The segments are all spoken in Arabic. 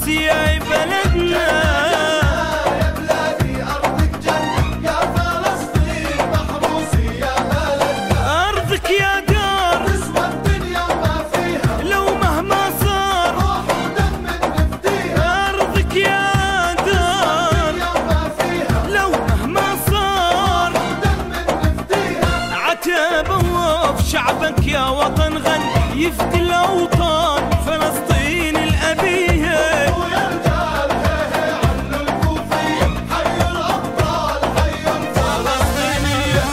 يا بلدنا. يا بلادي أرضك جنة، يا فلسطين محروسي يا بلدنا. أرضك يا دار تسوى الدنيا وما فيها، لو مهما صار روح ودم نفديها. أرضك يا دار الدنيا وما فيها، لو مهما صار ودم نفديها. عتاب الله في شعبك يا وطن غن يفدي الأوطان فلسطين الأبية. ويا رجال هي علوا الكوفية، حيوا الأبطال حيوا الفلسطينية.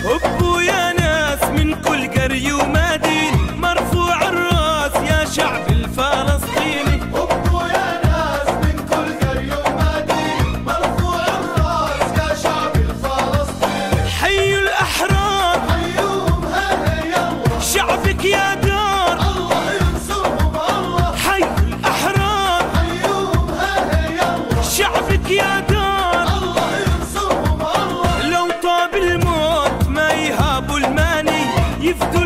هبوا يا ناس من كل قرية ومدينة، مرفوع الراس يا شعب الفلسطيني. هبوا يا ناس من كل قرية ومدينة، مرفوع الراس يا شعب الفلسطيني. حيوا الأحرار حيوهم هلا يلا، شعبك يا دار الله ينصرهم الله. حيوا الأحرار حيوهم هلا يلا، شعبك يا دار. الله ينصرهم الله. لو طاب الموت ما يهابوا الماني يفدوا